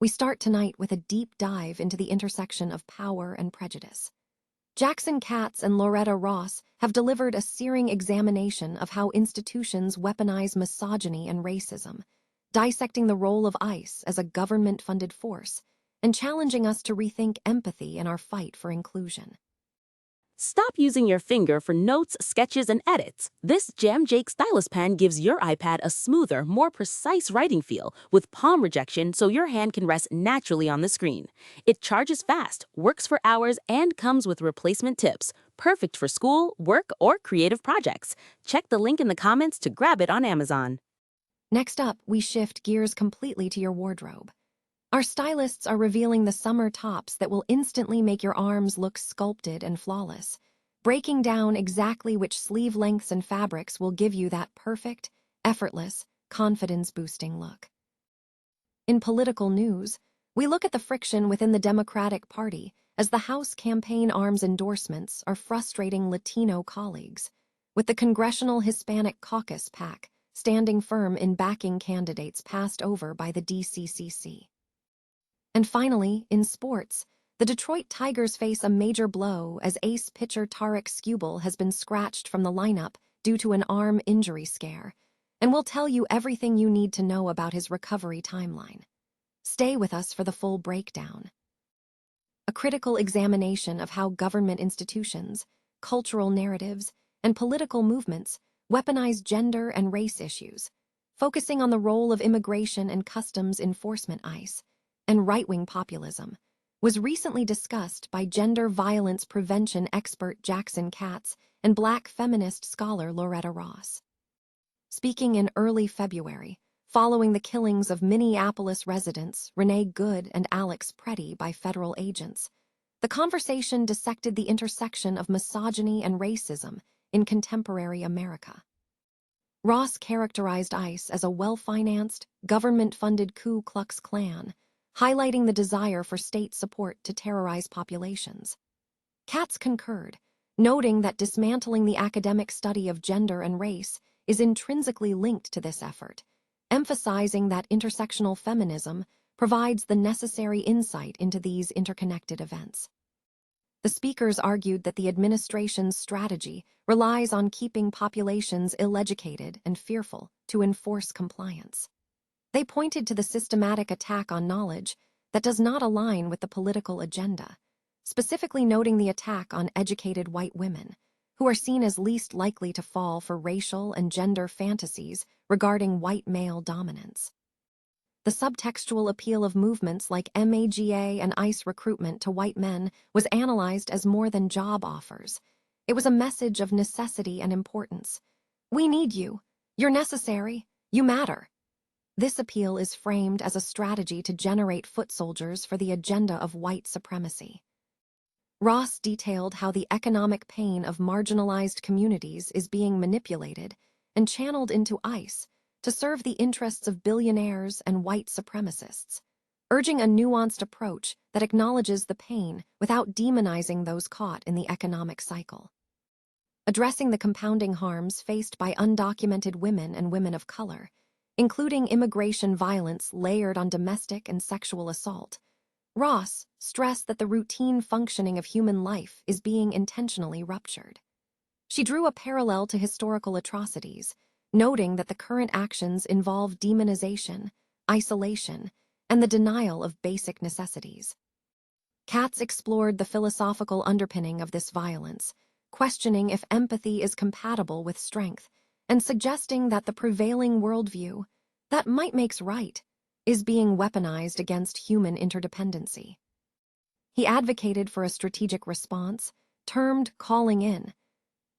We start tonight with a deep dive into the intersection of power and prejudice. Jackson Katz and Loretta Ross have delivered a searing examination of how institutions weaponize misogyny and racism, dissecting the role of ICE as a government-funded force and challenging us to rethink empathy in our fight for inclusion. Stop using your finger for notes, sketches, and edits. This Jam Jake stylus pen gives your iPad a smoother, more precise writing feel with palm rejection so your hand can rest naturally on the screen. It charges fast, works for hours, and comes with replacement tips. Perfect for school, work, or creative projects. Check the link in the comments to grab it on Amazon. Next up, we shift gears completely to your wardrobe. Our stylists are revealing the summer tops that will instantly make your arms look sculpted and flawless, breaking down exactly which sleeve lengths and fabrics will give you that perfect, effortless, confidence-boosting look. In political news, we look at the friction within the Democratic Party as the House campaign arms endorsements are frustrating Latino colleagues, with the Congressional Hispanic Caucus PAC standing firm in backing candidates passed over by the DCCC. And finally, in sports, the Detroit Tigers face a major blow as ace pitcher Tarik Skubal has been scratched from the lineup due to an arm injury scare, and we'll tell you everything you need to know about his recovery timeline. Stay with us for the full breakdown. A critical examination of how government institutions, cultural narratives, and political movements weaponize gender and race issues, focusing on the role of immigration and customs enforcement ICE, and right-wing populism, was recently discussed by gender violence prevention expert Jackson Katz and Black feminist scholar Loretta Ross. Speaking in early February, following the killings of Minneapolis residents Renee Good and Alex Preddy by federal agents, the conversation dissected the intersection of misogyny and racism in contemporary America. Ross characterized ICE as a well-financed, government-funded Ku Klux Klan, highlighting the desire for state support to terrorize populations. Katz concurred, noting that dismantling the academic study of gender and race is intrinsically linked to this effort, emphasizing that intersectional feminism provides the necessary insight into these interconnected events. The speakers argued that the administration's strategy relies on keeping populations ill-educated and fearful to enforce compliance. They pointed to the systematic attack on knowledge that does not align with the political agenda, specifically noting the attack on educated white women, who are seen as least likely to fall for racial and gender fantasies regarding white male dominance. The subtextual appeal of movements like MAGA and ICE recruitment to white men was analyzed as more than job offers. It was a message of necessity and importance. We need you. You're necessary. You matter. This appeal is framed as a strategy to generate foot soldiers for the agenda of white supremacy. Ross detailed how the economic pain of marginalized communities is being manipulated and channeled into ICE to serve the interests of billionaires and white supremacists, urging a nuanced approach that acknowledges the pain without demonizing those caught in the economic cycle. Addressing the compounding harms faced by undocumented women and women of color, including immigration violence layered on domestic and sexual assault, Ross stressed that the routine functioning of human life is being intentionally ruptured. She drew a parallel to historical atrocities, noting that the current actions involve demonization, isolation, and the denial of basic necessities. Katz explored the philosophical underpinning of this violence, questioning if empathy is compatible with strength, and suggesting that the prevailing worldview, that might makes right, is being weaponized against human interdependency. He advocated for a strategic response, termed calling in,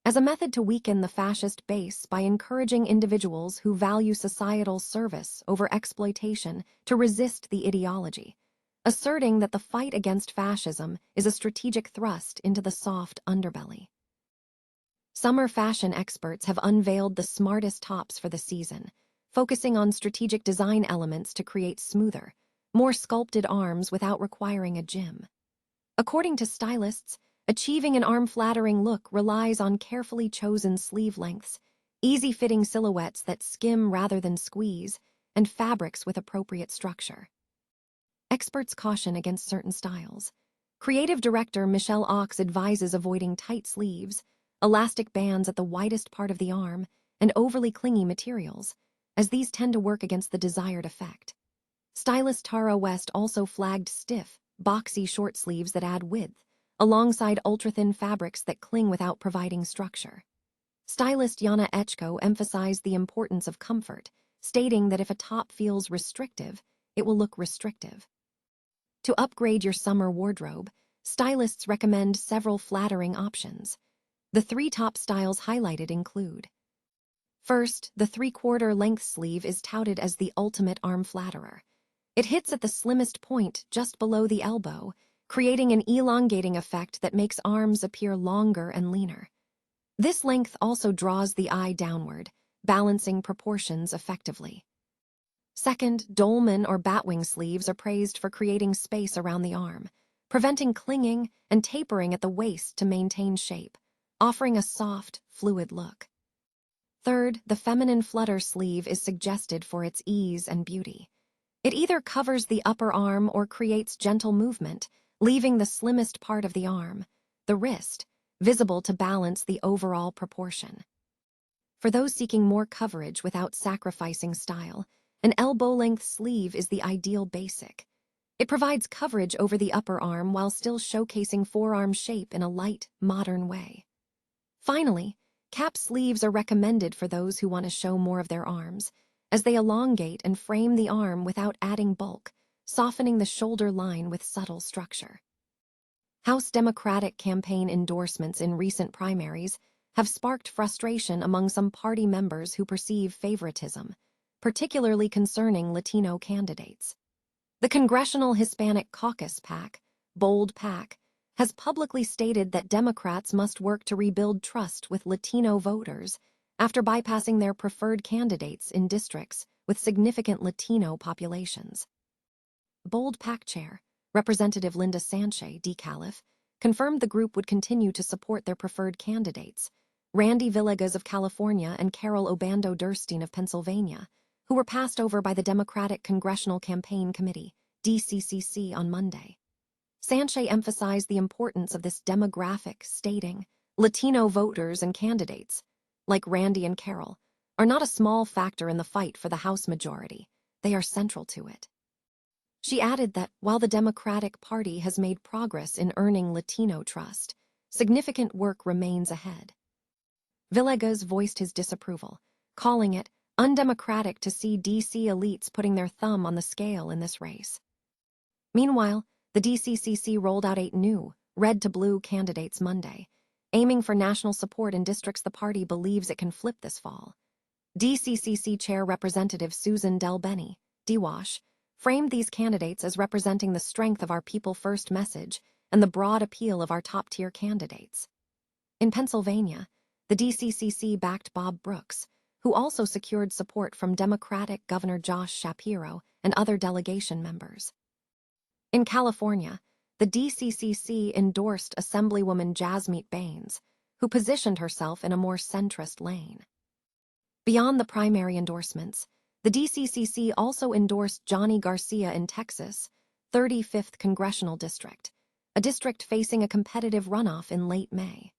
as a method to weaken the fascist base by encouraging individuals who value societal service over exploitation to resist the ideology, asserting that the fight against fascism is a strategic thrust into the soft underbelly. Summer fashion experts have unveiled the smartest tops for the season, focusing on strategic design elements to create smoother, more sculpted arms without requiring a gym. According to stylists, achieving an arm-flattering look relies on carefully chosen sleeve lengths, easy-fitting silhouettes that skim rather than squeeze, and fabrics with appropriate structure. Experts caution against certain styles. Creative director Michelle Ox advises avoiding tight sleeves, elastic bands at the widest part of the arm, and overly clingy materials, as these tend to work against the desired effect. Stylist Tara West also flagged stiff, boxy short sleeves that add width, alongside ultra-thin fabrics that cling without providing structure. Stylist Yana Echko emphasized the importance of comfort, stating that if a top feels restrictive, it will look restrictive. To upgrade your summer wardrobe, stylists recommend several flattering options. The 3 top styles highlighted include: first, the 3/4 length sleeve is touted as the ultimate arm flatterer. It hits at the slimmest point just below the elbow, creating an elongating effect that makes arms appear longer and leaner. This length also draws the eye downward, balancing proportions effectively. Second, dolman or batwing sleeves are praised for creating space around the arm, preventing clinging and tapering at the waist to maintain shape, offering a soft, fluid look. Third, the feminine flutter sleeve is suggested for its ease and beauty. It either covers the upper arm or creates gentle movement, leaving the slimmest part of the arm, the wrist, visible to balance the overall proportion. For those seeking more coverage without sacrificing style, an elbow-length sleeve is the ideal basic. It provides coverage over the upper arm while still showcasing forearm shape in a light, modern way. Finally, cap sleeves are recommended for those who want to show more of their arms, as they elongate and frame the arm without adding bulk, softening the shoulder line with subtle structure. House Democratic campaign endorsements in recent primaries have sparked frustration among some party members who perceive favoritism, particularly concerning Latino candidates. The Congressional Hispanic Caucus PAC, Bold PAC, has publicly stated that Democrats must work to rebuild trust with Latino voters after bypassing their preferred candidates in districts with significant Latino populations. Bold PAC Chair, Representative Linda Sanchez, DeCalif, confirmed the group would continue to support their preferred candidates, Randy Villegas of California and Carol Obando Durstein of Pennsylvania, who were passed over by the Democratic Congressional Campaign Committee, DCCC, on Monday. Sanchez emphasized the importance of this demographic, stating, Latino voters and candidates, like Randy and Carol, are not a small factor in the fight for the House majority. They are central to it. She added that while the Democratic Party has made progress in earning Latino trust, significant work remains ahead. Villegas voiced his disapproval, calling it undemocratic to see DC elites putting their thumb on the scale in this race. Meanwhile, the DCCC rolled out 8 new, red to blue candidates Monday, aiming for national support in districts the party believes it can flip this fall. DCCC Chair Representative Susan Del Bene, DWASH, framed these candidates as representing the strength of our People First message and the broad appeal of our top-tier candidates. In Pennsylvania, the DCCC backed Bob Brooks, who also secured support from Democratic Governor Josh Shapiro and other delegation members. In California, the DCCC endorsed Assemblywoman Jasmeet Bains, who positioned herself in a more centrist lane. Beyond the primary endorsements, the DCCC also endorsed Johnny Garcia in Texas, 35th Congressional District, a district facing a competitive runoff in late May.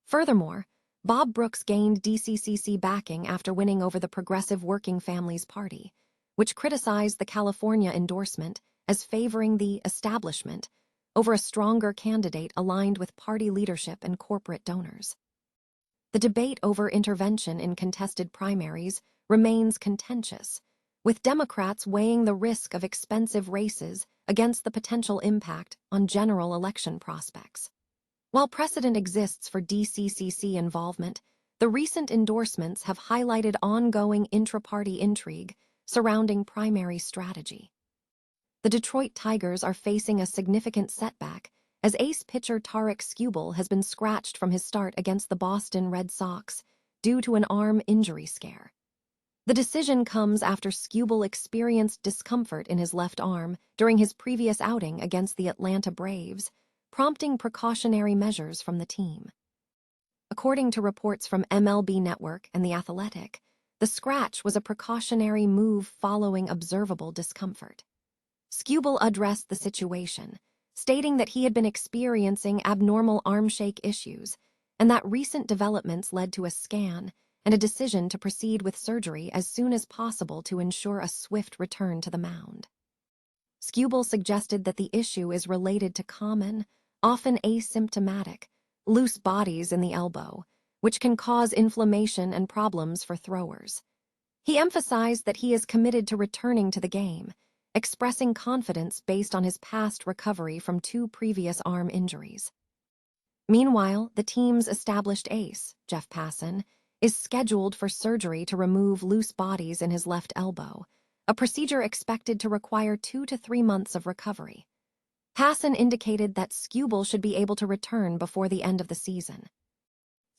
Furthermore, Bob Brooks gained DCCC backing after winning over the Progressive Working Families Party, which criticized the California endorsement as favoring the establishment over a stronger candidate aligned with party leadership and corporate donors. The debate over intervention in contested primaries remains contentious, with Democrats weighing the risk of expensive races against the potential impact on general election prospects. While precedent exists for DCCC involvement, the recent endorsements have highlighted ongoing intra-party intrigue surrounding primary strategy. The Detroit Tigers are facing a significant setback as ace pitcher Tarik Skubal has been scratched from his start against the Boston Red Sox due to an arm injury scare. The decision comes after Skubal experienced discomfort in his left arm during his previous outing against the Atlanta Braves, prompting precautionary measures from the team. According to reports from MLB Network and The Athletic, the scratch was a precautionary move following observable discomfort. Skubal addressed the situation, stating that he had been experiencing abnormal arm shake issues and that recent developments led to a scan and a decision to proceed with surgery as soon as possible to ensure a swift return to the mound. Skubal suggested that the issue is related to common, often asymptomatic, loose bodies in the elbow, which can cause inflammation and problems for throwers. He emphasized that he is committed to returning to the game, expressing confidence based on his past recovery from 2 previous arm injuries. Meanwhile, the team's established ace, Jeff Passan, is scheduled for surgery to remove loose bodies in his left elbow, a procedure expected to require 2 to 3 months of recovery. Passan indicated that Skubal should be able to return before the end of the season.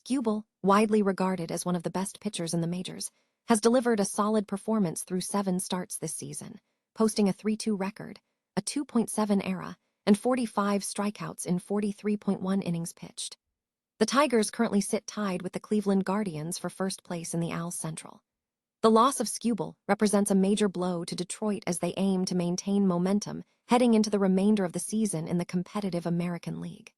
Skubal, widely regarded as one of the best pitchers in the majors, has delivered a solid performance through 7 starts this season, posting a 3.2 record, a 2.7 ERA, and 45 strikeouts in 43.1 innings pitched. The Tigers currently sit tied with the Cleveland Guardians for first place in the AL Central. The loss of Skubal represents a major blow to Detroit as they aim to maintain momentum heading into the remainder of the season in the competitive American League.